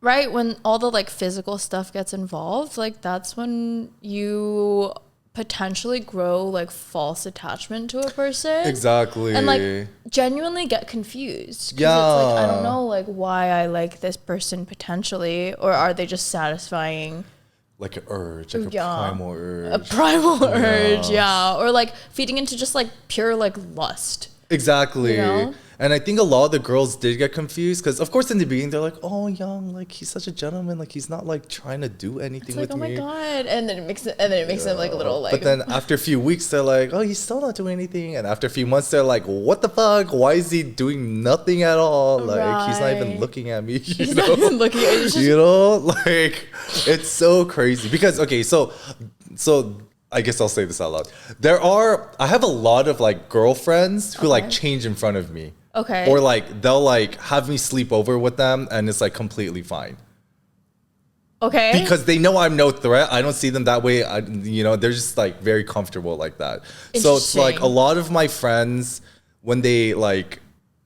right, when all the like physical stuff gets involved, like that's when you potentially grow like false attachment to a person. Exactly. And like genuinely get confused. Yeah. It's like, I don't know like why I like this person potentially, or are they just satisfying like an urge, like a Yeah. primal urge. A primal urge, yeah. Or like feeding into just like pure like lust. Exactly. You know? And I think a lot of the girls did get confused because, of course, in the beginning, they're like, oh, Young, like, he's such a gentleman. Like, he's not, like, trying to do anything It's with like, oh me. my God. And then it makes them like a little like. But then after a few weeks, they're like, oh, he's still not doing anything. And after a few months, they're like, what the fuck? Why is he doing nothing at all? Like, he's not even Right. looking at me. He's not even looking at you. It's just- You know? Like, it's so crazy. Because, okay, so I guess I'll say this out loud. I have a lot of, like, girlfriends who, like, change in front of me. Okay. Or like they'll like have me sleep over with them and it's like completely fine. Okay. Because they know I'm no threat. I don't see them that way. They're just like very comfortable like that. So it's like a Interesting. lot of my friends, when they like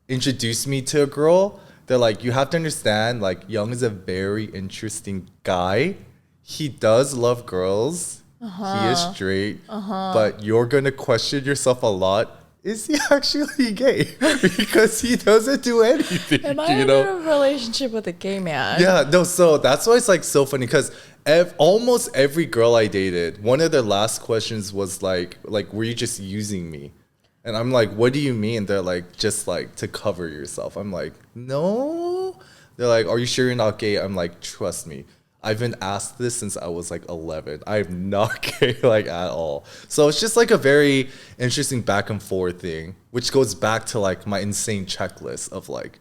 introduce me to a girl, they're like, you have to understand, like, Young is a very interesting guy. He does love girls. He is straight. But you're going to question yourself a lot. Is he actually gay? Because he doesn't do anything. Am I in a relationship with a gay man? Yeah, no, so that's why it's like so funny because almost every girl I dated, one of their last questions was like, were you just using me? And I'm like, what do you mean? They're like, just like to cover yourself. I'm like, no. They're like, are you sure you're not gay? I'm like, trust me. I've been asked this since I was like 11. I'm not gay like at all. So it's just like a very interesting back and forth thing, which goes back to like my insane checklist of like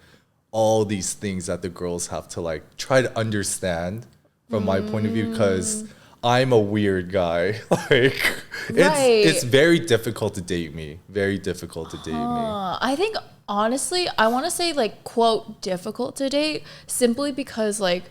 all these things that the girls have to like try to understand from my point of view because I'm a weird guy. Like it's very difficult to date me. Very difficult to date me. I think honestly, I want to say like quote difficult to date simply because like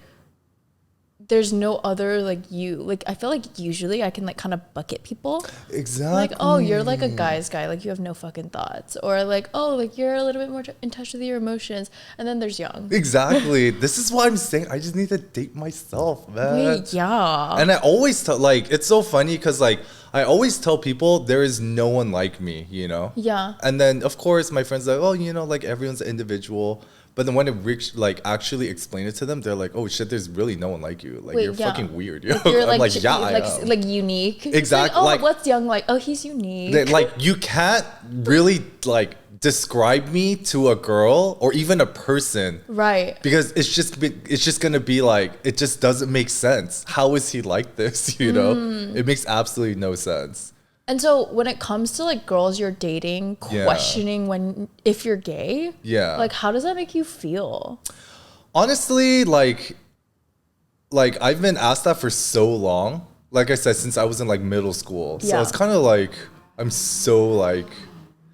there's no other like you. Like I feel like usually I can like kind of bucket people. Exactly. Like, oh, you're like a guy's guy. Like you have no fucking thoughts. Or like, oh, like you're a little bit more in touch with your emotions. And then there's Young. Exactly. This is why I'm saying I just need to date myself, man. Wait, yeah. And I always tell, like, it's so funny because, like, I always tell people there is no one like me, you know? Yeah. And then, of course, my friends are like, oh, like, everyone's an individual. But then when it actually explain it to them, they're like, oh, shit, there's really no one like you. Like, you're fucking weird. Like, you're I'm like, yeah, I am. like unique. Exactly. Like, oh, what's Young like? Oh, he's unique. Like, you can't really, like, describe me to a girl or even a person. Right. Because it's just gonna be like, it just doesn't make sense. How is he like this? You know? It makes absolutely no sense. And so when it comes to like girls you're dating, questioning if you're gay, like how does that make you feel? Honestly, like I've been asked that for so long. Like I said, since I was in like middle school. So it's kind of like I'm so like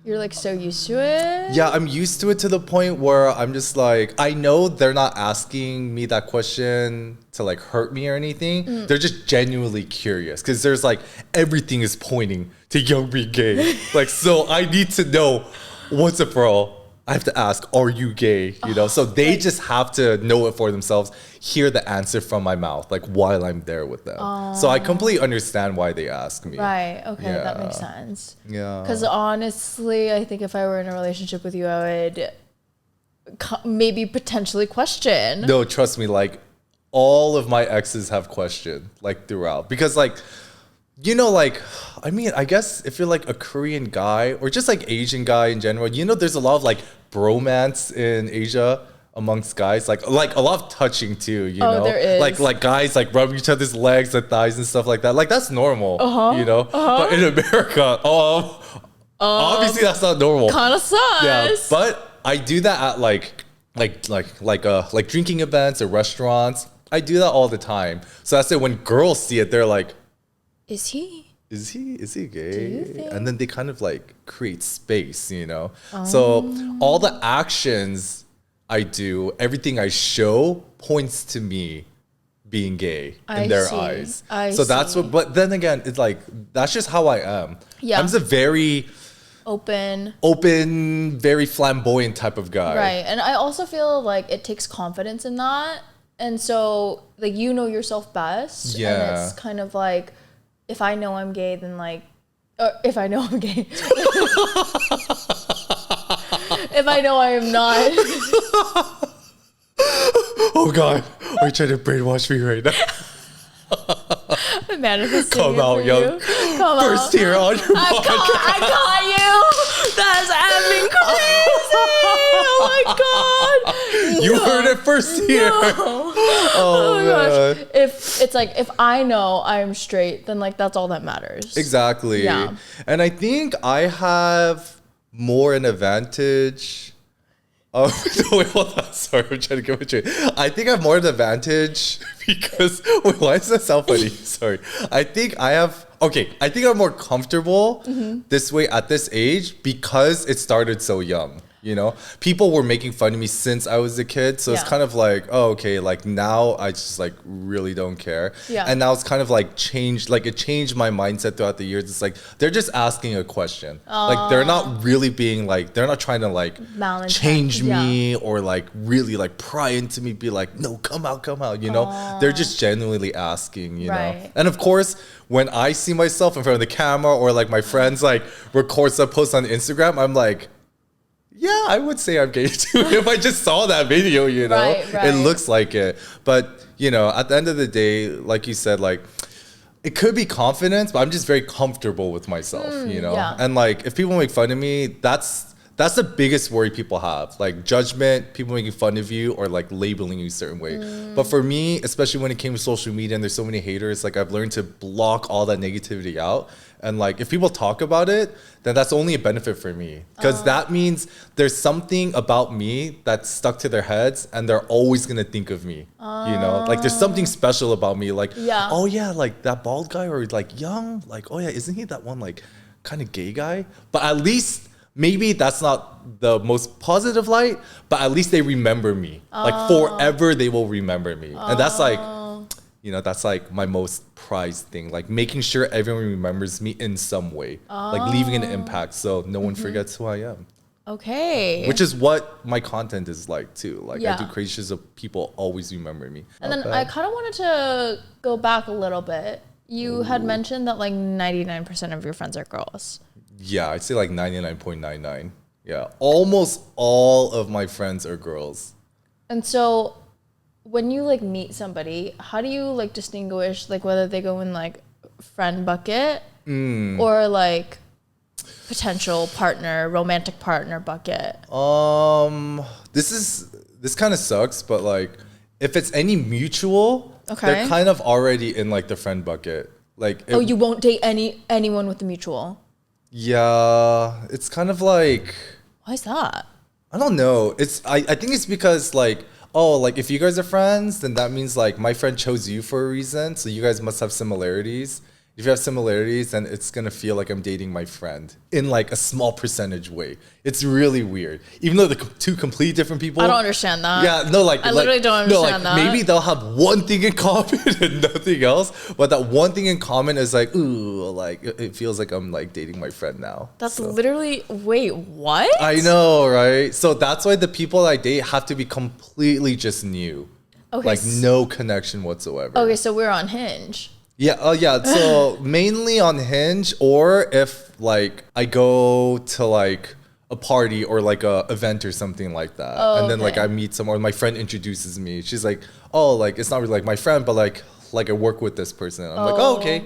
you're like so used to it? Yeah, I'm used to it to the point where I'm just like, I know they're not asking me that question to like hurt me or anything. They're just genuinely curious because there's like everything is pointing to Young being gay. Like, so I need to know once and for all. I have to ask, are you gay? You know, so they just have to know it for themselves, hear the answer from my mouth, like while I'm there with them. So I completely understand why they ask me. Right. Okay. That makes sense. Yeah. Because honestly, I think if I were in a relationship with you, I would maybe potentially question. No, trust me, like all of my exes have questioned like throughout because like, you know, like, I mean, I guess if you're like a Korean guy or just like Asian guy in general, you know, there's a lot of like bromance in Asia amongst guys, like a lot of touching too, you know, there is. like guys like rubbing each other's legs and thighs and stuff like that. Like that's normal, you know, but in America, obviously that's not normal. Kind of sucks. Yeah, but I do that at like drinking events or restaurants. I do that all the time. So that's it. When girls see it, they're like, Is he gay? And then they kind of like create space, you know? So all the actions I do, everything I show points to me being gay in their eyes. That's what, but then again, it's like, that's just how I am. Yeah. I'm just a very open, very flamboyant type of guy. Right. And I also feel like it takes confidence in that. And so like, you know yourself best. Yeah. And it's kind of like, if I know I'm gay, then like, if I know I'm gay, if I know I am not. Oh God, are you trying to brainwash me right now? Manifesting Come it out, for young. you. Come First out. here on your podcast. I caught you. That's effing crazy. Oh my god. You heard it first here. No. Oh, my man. gosh. If it's like if I know I'm straight, then like that's all that matters. Exactly. Yeah. And I think I have more an advantage. Oh, no, wait, hold on. Sorry, I'm trying to get my straight. I think I have more an advantage because, wait, why does that sound funny? Sorry. I think I'm more comfortable this way at this age because it started so young. You know, people were making fun of me since I was a kid. So it's kind of like, oh, okay, like now I just like really don't care. Yeah. And now it's kind of like changed, like it changed my mindset throughout the years. It's like, they're just asking a question. Like they're not really being like, they're not trying to like Malintent. change me or like really like pry into me, be like, no, come out, you know? They're just genuinely asking, you know? And of course, when I see myself in front of the camera or like my friends like record some posts on Instagram, I'm like, yeah, I would say I'm gay too if I just saw that video, you know? Right. It looks like it. But, you know, at the end of the day, like you said, like, it could be confidence, but I'm just very comfortable with myself, you know? Yeah. And like, if people make fun of me, that's the biggest worry people have. Like judgment, people making fun of you or like labeling you a certain way. But for me, especially when it came to social media and there's so many haters, like I've learned to block all that negativity out. And like, if people talk about it, then that's only a benefit for me. Because that means there's something about me that's stuck to their heads and they're always going to think of me. You know, like there's something special about me. Like, oh yeah, like that bald guy or like young, like, oh yeah, isn't he that one like kind of gay guy? But at least maybe that's not the most positive light, but at least they remember me. Like forever they will remember me. And that's like, you know, that's like my most prized thing, like making sure everyone remembers me in some way, like leaving an impact so no one forgets who I am. Okay. Which is what my content is like too. Like I do crazy shit so people always remember me. And then I kind of wanted to go back a little bit. You had mentioned that like 99% of your friends are girls. Yeah, I'd say like 99.99. Yeah, almost all of my friends are girls. And so when you like meet somebody, how do you like distinguish like whether they go in like friend bucket or like potential partner, romantic partner bucket? This kind of sucks, but like if it's any mutual, they're kind of already in like the friend bucket. Like you won't date anyone with a mutual? Yeah, it's kind of like, why is that? I don't know. I think it's because like, oh, like if you guys are friends, then that means like my friend chose you for a reason. So you guys must have similarities. If you have similarities, then it's going to feel like I'm dating my friend in like a small percentage way. It's really weird. Even though they're two completely different people. I don't understand that. Yeah, no, like. I literally don't understand that. Maybe they'll have one thing in common and nothing else. But that one thing in common is like, ooh, like it feels like I'm like dating my friend now. That's literally, wait, what? I know, right? So that's why the people I date have to be completely just new. Okay. Like no connection whatsoever. Okay, so we're on Hinge. Yeah, yeah. So mainly on Hinge, or if like I go to like a party or like a event or something like that, and then like I meet someone, or my friend introduces me. She's like, oh, like it's not really like my friend, but like I work with this person. I'm like, oh, okay.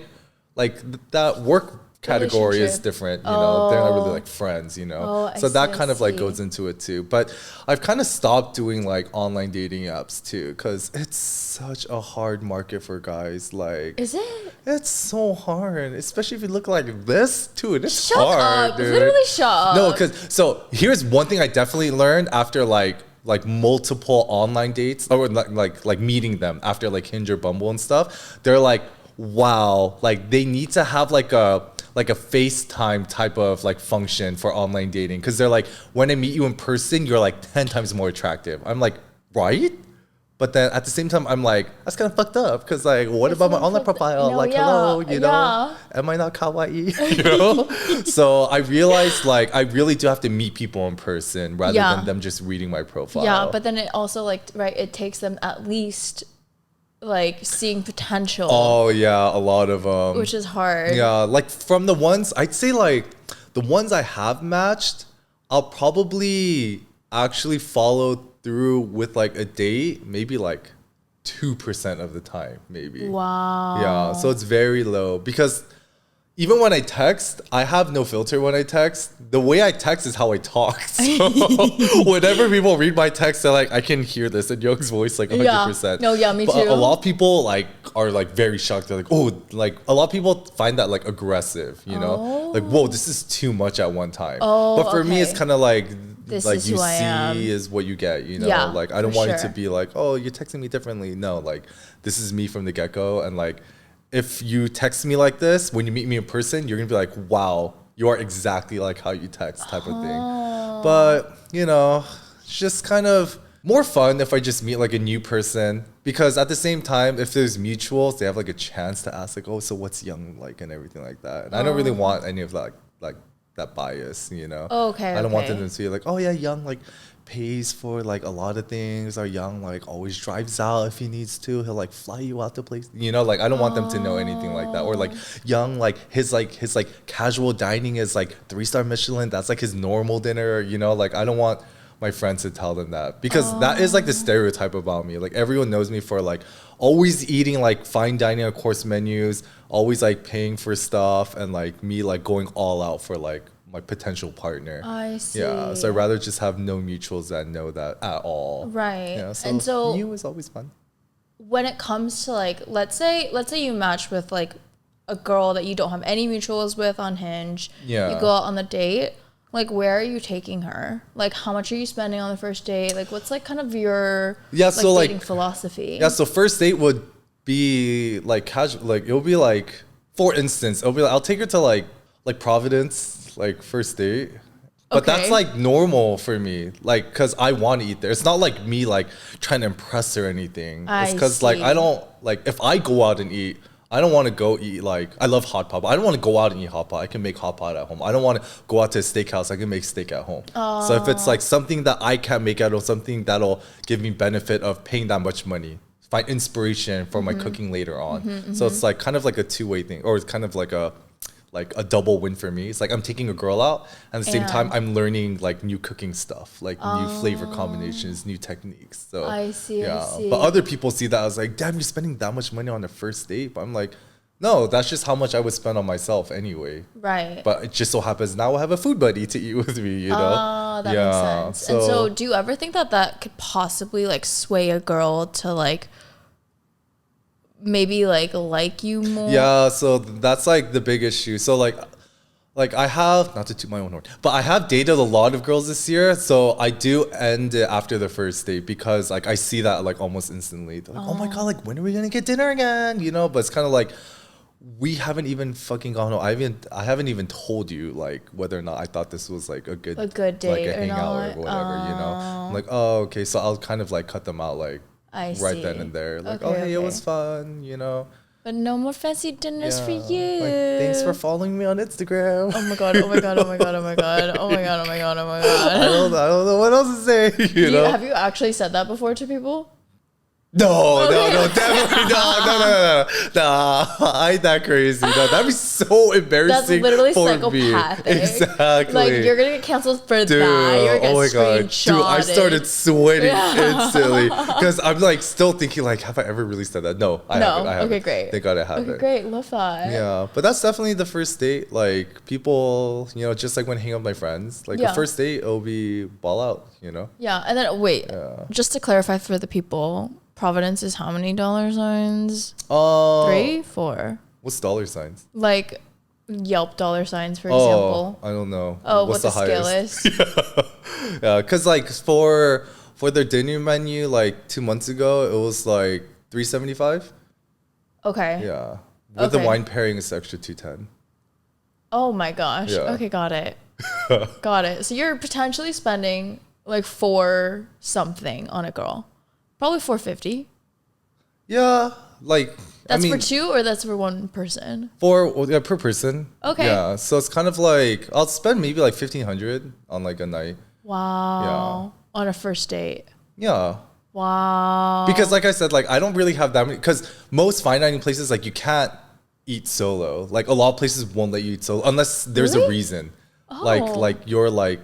Like that work category is different, you know. They're not really like friends, you know. So that kind of like goes into it too. But I've kind of stopped doing like online dating apps too, because it's such a hard market for guys. Like, is it? It's so hard, especially if you look like this too. It's shut hard, up. dude. Literally shut up. No, because so here's one thing I definitely learned after like multiple online dates or like meeting them after like Hinge or Bumble and stuff. They're like, wow, like they need to have like a FaceTime type of like function for online dating, because they're like, when I meet you in person, you're like 10 times more attractive. I'm like, right? But then at the same time, I'm like, that's kind of fucked up, because like, what about my online profile? No, like, hello, you know, am I not kawaii? You know? So I realized like I really do have to meet people in person rather than them just reading my profile. Yeah, but then it also like, right, it takes them at least like seeing potential. Oh yeah, a lot of them. Which is hard. Yeah, like from the ones, I'd say like the ones I have matched, I'll probably actually follow through with like a date, maybe like 2% of the time, maybe. Wow. Yeah, so it's very low because even when I text, I have no filter when I text. The way I text is how I talk. So whenever people read my text, they're like, I can hear this in Young's voice like 100%. Yeah. No, yeah, me But too. a lot of people like are like very shocked. They're like, oh, like a lot of people find that like aggressive, you know? Like, whoa, this is too much at one time. But for me, it's kind of like, this like is you who I am. see is what you get, you know? Yeah, like I don't for want you sure. to be like, oh, you're texting me differently. No, like this is me from the get-go. And like, if you text me like this, when you meet me in person, you're gonna be like, wow, you are exactly like how you text type of thing. But, you know, it's just kind of more fun if I just meet like a new person, because at the same time, if there's mutuals, they have like a chance to ask like, oh, so what's Young like and everything like that. And I don't really want any of that, like that bias, you know? Okay, I don't want okay. them to see like, oh yeah, Young like pays for like a lot of things, or Young like always drives out if he needs to, he'll like fly you out to place, you know? Like I don't want them to know anything like that. Or like Young like his casual dining is like 3-star Michelin, that's like his normal dinner, you know? Like I don't want my friends to tell them that, because that is like the stereotype about me. Like everyone knows me for like always eating like fine dining of course menus, always like paying for stuff, and like me like going all out for like my potential partner. I see. Yeah, so I'd rather just have no mutuals that know that at all. Right. Yeah, so, And so new is always fun. when it comes to like, let's say you match with like a girl that you don't have any mutuals with on Hinge. Yeah. You go out on the date. Like, where are you taking her? Like, how much are you spending on the first date? Like, what's like kind of your dating philosophy? Yeah, so first date would be like casual. Like it'll be like, for instance, it'll be like, I'll take her to like Providence, like first date. But that's like normal for me, like, because I want to eat there. It's not like me like trying to impress her or anything. It's because like I don't, like if I go out and eat, I don't want to go eat like, I love hot pot, but I don't want to go out and eat hot pot. I can make hot pot at home. I don't want to go out to a steakhouse. I can make steak at home. So if it's like something that I can't make out of, something that'll give me benefit of paying that much money, find inspiration for my cooking later on. So it's like kind of like a two-way thing, or it's kind of like a double win for me. It's like I'm taking a girl out, and at the same time I'm learning like new cooking stuff, like new flavor combinations, new techniques. So I see. But other people see that as like, damn, you're spending that much money on a first date. But I'm like, no, that's just how much I would spend on myself anyway. Right. But it just so happens now I have a food buddy to eat with me, you know? Oh, that makes sense. And so do you ever think that could possibly like sway a girl to like maybe like you more? Yeah, so that's like the big issue. So like I have, not to toot my own horn, but I have dated a lot of girls this year. So I do end it after the first date, because like I see that like almost instantly. They're like, oh my God, like when are we gonna get dinner again? You know, but it's kind of like, we haven't even fucking gone home. I haven't even told you like whether or not I thought this was like a good date, like a or hangout not. or whatever, you know? I'm like, oh, okay. So I'll kind of like cut them out like I right see. then and there. Like, Okay, oh, hey, it okay. was fun, you know? But no more fancy dinners for you. Like, thanks for following me on Instagram. Oh my God, oh my God, oh my God, oh my God, oh my God, oh my God, oh my God. I don't know what else to say, you know? Have you actually said that before to people? No, definitely no. I ain't that crazy. No, that'd be so embarrassing. That's literally for psychopathic. Me. Exactly. Like, you're gonna get canceled for Dude, that. You're gonna oh my get God. screenshotted. Dude, I started sweating instantly, because I'm like still thinking like, have I ever really said that? No, I haven't. Okay, great. Thank God I haven't. Okay, great. Love that. Yeah, but that's definitely the first date. Like people, you know, just like when hanging out with my friends, like the first date, it'll be ball out, you know? Yeah, and then wait, just to clarify for the people, Providence is how many dollar signs? 3, 4. What's dollar signs? Like Yelp dollar signs, for example. I don't know. Oh, what's the scale is? Yeah, because like for their dinner menu, like 2 months ago, it was like $375. Okay. Yeah, with the wine pairing, it's extra $210. Oh my gosh. Yeah. Okay, got it. Got it. So you're potentially spending like 4 something on a girl. Probably $450. Yeah, like That's for 2 or that's for 1 person? per person. Okay. Yeah, so it's kind of like I'll spend maybe like $1,500 on like a night. Wow. Yeah. On a first date. Yeah. Wow. Because like I said, like I don't really have that many, because most fine dining places, like you can't eat solo. Like a lot of places won't let you eat solo unless there's a reason. Like you're like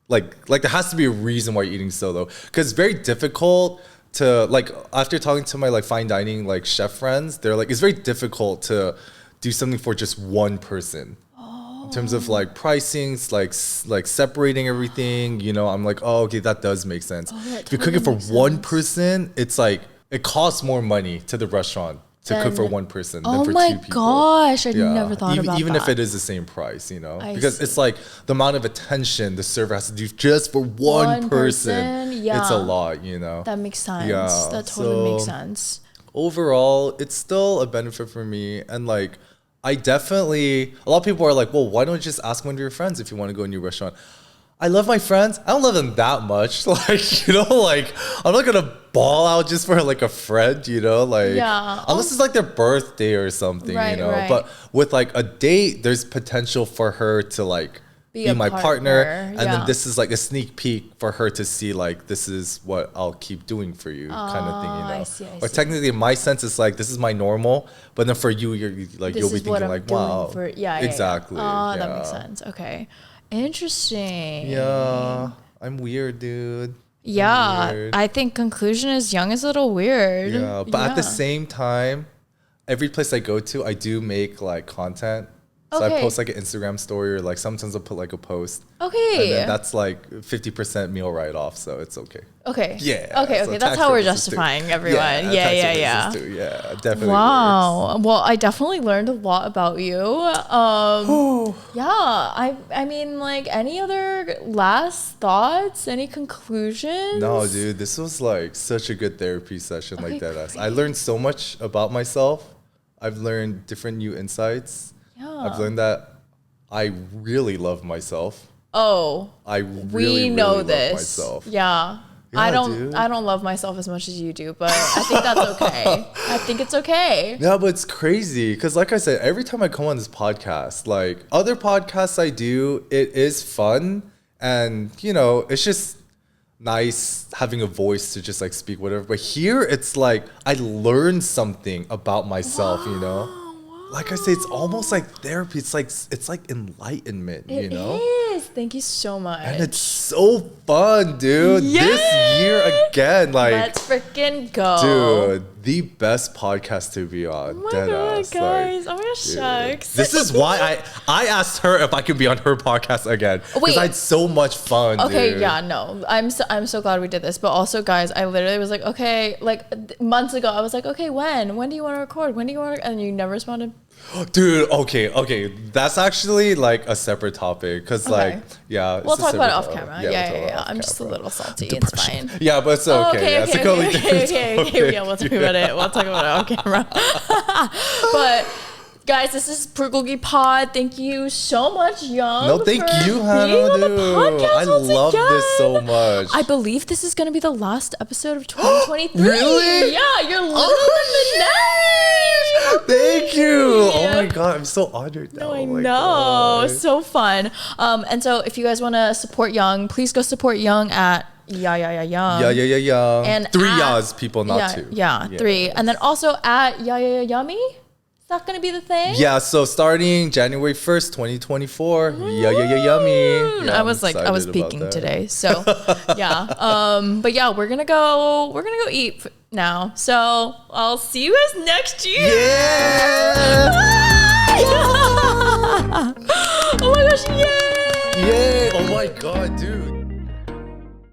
there has to be a reason why you're eating solo, because it's very difficult to like after talking to my like fine dining like chef friends, they're like it's very difficult to do something for just one person. In terms of like pricings, like separating everything, you know, I'm like, oh, okay, that does make sense. If you're cooking for one person, it's like it costs more money to the restaurant to cook for one person than for two people. Oh my gosh, I never thought about that. Even if it is the same price, you know, because see. it's like the amount of attention the server has to do just for one person. Yeah. It's a lot, you know. That makes sense. Yeah, That totally makes sense. Overall, it's still a benefit for me, and like I definitely, a lot of people are like, well, why don't you just ask one of your friends if you want to go to a new restaurant? I love my friends. I don't love them that much. Like, you know, like I'm not gonna ball out just for like a friend, you know, like unless it's like their birthday or something, you know. Right. But with like a date, there's potential for her to like be my partner. And then this is like a sneak peek for her to see like this is what I'll keep doing for you kind of thing, you know. I see. Or technically in my sense it's like this is my normal, but then for you you're like you'll be thinking like wow. Exactly. Oh, that makes sense. Okay. Interesting. Yeah. I'm weird, dude. Yeah. Weird. I think conclusion is young is a little weird. Yeah. But at the same time, every place I go to I do make like content. So I post like an Instagram story or like sometimes I'll put like a post. Okay. And then that's like 50% meal write-off, so it's okay. Okay. Yeah. Okay, so that's how we're justifying everyone. Yeah. Yeah, definitely. Wow. Works. Well, I definitely learned a lot about you. Yeah. I mean, like, any other last thoughts? Any conclusions? No, dude. This was like such a good therapy session, like that. I learned so much about myself. I've learned different new insights. Yeah. I've learned that I really love myself. Oh, I really love myself. Yeah. I don't love myself as much as you do, but I think that's okay. I think it's okay. Yeah, but it's crazy because like I said, every time I come on this podcast, like other podcasts I do, it is fun and you know, it's just nice having a voice to just like speak whatever. But here it's like I learned something about myself, you know? Like I say, it's almost like therapy. It's like enlightenment, you know? It is. Thank you so much. And it's so fun, dude. Yay! This year again, like let's freaking go. Dude, the best podcast to be on. Oh my god, guys. Like, oh my gosh, shucks. This is why I asked her if I could be on her podcast again. Because I had so much fun. Okay, dude. Yeah, no. I'm so glad we did this. But also, guys, I literally was like, okay, like months ago, I was like, okay, when do you want to record? When do you want to? And you never responded. Dude, okay. That's actually like a separate topic because like, yeah. We'll talk about it off camera. Yeah. I'm just a little salty. Depression. It's fine. Yeah, but it's okay. Okay. Yeah, we'll talk about it. We'll talk about it off camera. But guys, this is Bulgogi Pod. Thank you so much, Young. No, thank you, Hannah. Dude, I love this so much. I believe this is going to be the last episode of 2023. Really? Yeah, you're literally in the next. Thank you. Oh my god, I'm so honored now. No, I know. So fun. And so if you guys want to support Young, please go support Young at yayayayoung. Yayayayoung. And 3 yas, people, not 2. Yeah, 3. And then also at yayayayummy. Is that going to be the thing? Yeah, so starting January 1st, 2024. Yummy. Yeah, I was peeking today. So, yeah. But yeah, we're going to go eat now. So, I'll see you guys next year. Yeah. Oh my gosh, yay. Yay. Oh my god, dude.